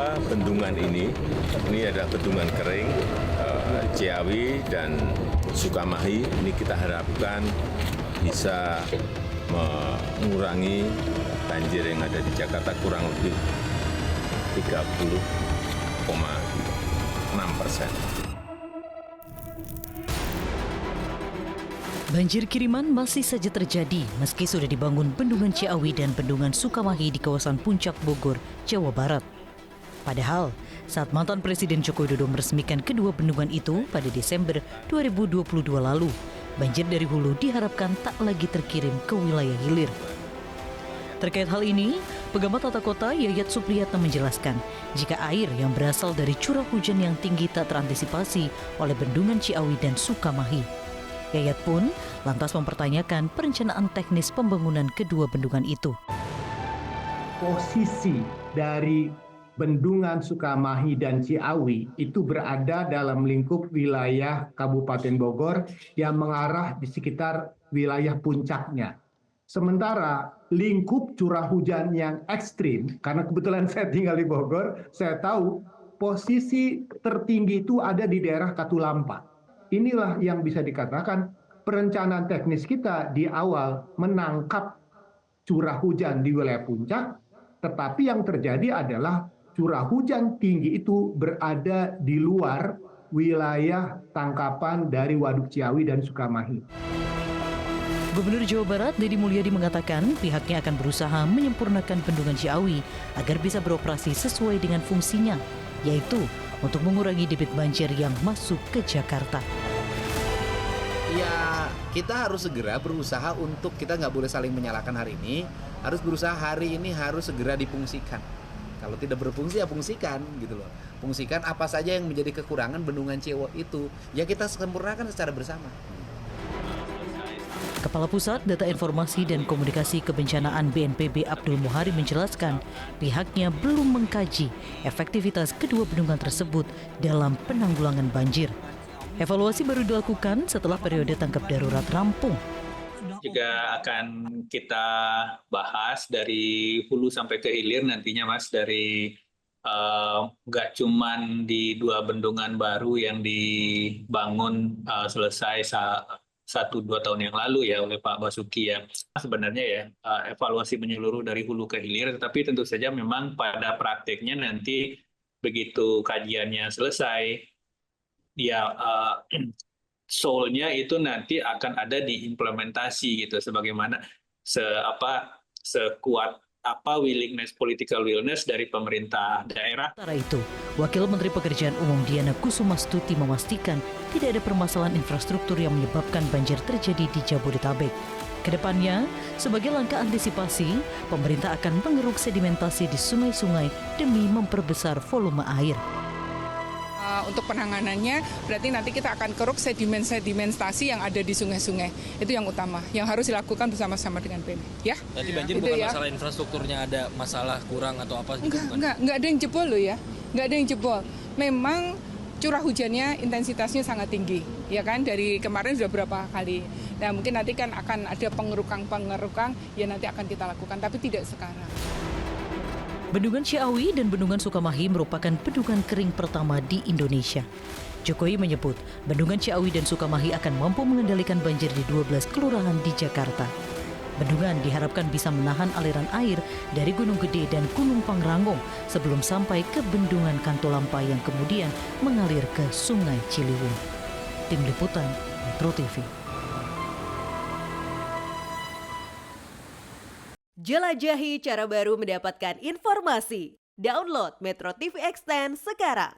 Dua bendungan ini adalah bendungan kering, Ciawi dan Sukamahi. Ini kita harapkan bisa mengurangi banjir yang ada di Jakarta kurang lebih 30,6%. Banjir kiriman masih saja terjadi meski sudah dibangun Bendungan Ciawi dan Bendungan Sukamahi di kawasan Puncak Bogor, Jawa Barat. Padahal, saat mantan Presiden Joko Widodo meresmikan kedua bendungan itu pada Desember 2022 lalu, banjir dari hulu diharapkan tak lagi terkirim ke wilayah hilir. Terkait hal ini, Pengamat Tata Kota Yayat Supriyatna menjelaskan, jika air yang berasal dari curah hujan yang tinggi tak terantisipasi oleh Bendungan Ciawi dan Sukamahi. Yayat pun lantas mempertanyakan perencanaan teknis pembangunan kedua bendungan itu. Posisi dari Bendungan Sukamahi dan Ciawi itu berada dalam lingkup wilayah Kabupaten Bogor yang mengarah di sekitar wilayah puncaknya. Sementara lingkup curah hujan yang ekstrim, karena kebetulan saya tinggal di Bogor, saya tahu posisi tertinggi itu ada di daerah Katulampa. Inilah yang bisa dikatakan perencanaan teknis kita di awal menangkap curah hujan di wilayah puncak, tetapi yang terjadi adalah curah hujan tinggi itu berada di luar wilayah tangkapan dari Waduk Ciawi dan Sukamahi. Gubernur Jawa Barat Deddy Mulyadi mengatakan pihaknya akan berusaha menyempurnakan Bendungan Ciawi agar bisa beroperasi sesuai dengan fungsinya, yaitu untuk mengurangi debit banjir yang masuk ke Jakarta. Ya, kita harus segera berusaha untuk, kita nggak boleh saling menyalahkan hari ini, harus berusaha hari ini harus segera difungsikan. Kalau tidak berfungsi ya fungsikan gitu loh. Fungsikan apa saja yang menjadi kekurangan Bendungan Ciawi itu, ya kita sempurnakan secara bersama. Kepala Pusat Data Informasi dan Komunikasi Kebencanaan BNPB Abdul Muhari menjelaskan pihaknya belum mengkaji efektivitas kedua bendungan tersebut dalam penanggulangan banjir. Evaluasi baru dilakukan setelah periode tanggap darurat rampung. Juga akan kita bahas dari hulu sampai ke hilir nantinya Mas, dari nggak cuman di dua bendungan baru yang dibangun selesai 1-2 tahun yang lalu ya oleh Pak Basuki ya. Sebenarnya ya evaluasi menyeluruh dari hulu ke hilir, tetapi tentu saja memang pada prakteknya nanti begitu kajiannya selesai, ya soul-nya itu nanti akan ada di implementasi gitu, sebagaimana sekuat apa political willingness dari pemerintah daerah. Sementara itu, Wakil Menteri Pekerjaan Umum Diana Kusumastuti memastikan tidak ada permasalahan infrastruktur yang menyebabkan banjir terjadi di Jabodetabek. Kedepannya, sebagai langkah antisipasi, pemerintah akan mengeruk sedimentasi di sungai-sungai demi memperbesar volume air. Untuk penanganannya, berarti nanti kita akan keruk sedimentasi yang ada di sungai-sungai. Itu yang utama, yang harus dilakukan bersama-sama dengan BNI. Ya? Berarti banjir itu bukan ya. Masalah infrastrukturnya ada masalah kurang atau apa? Enggak ada yang jebol loh ya. Enggak ada yang jebol. Memang curah hujannya intensitasnya sangat tinggi. Ya kan, dari kemarin sudah berapa kali. Nah mungkin nanti kan akan ada pengerukang, ya nanti akan kita lakukan, tapi tidak sekarang. Bendungan Ciawi dan Bendungan Sukamahi merupakan bendungan kering pertama di Indonesia. Jokowi menyebut Bendungan Ciawi dan Sukamahi akan mampu mengendalikan banjir di 12 kelurahan di Jakarta. Bendungan diharapkan bisa menahan aliran air dari Gunung Gede dan Gunung Pangrango sebelum sampai ke Bendungan Katulampa yang kemudian mengalir ke Sungai Ciliwung. Tim Liputan Metro TV. Jelajahi cara baru mendapatkan informasi. Download Metro TV Extend sekarang.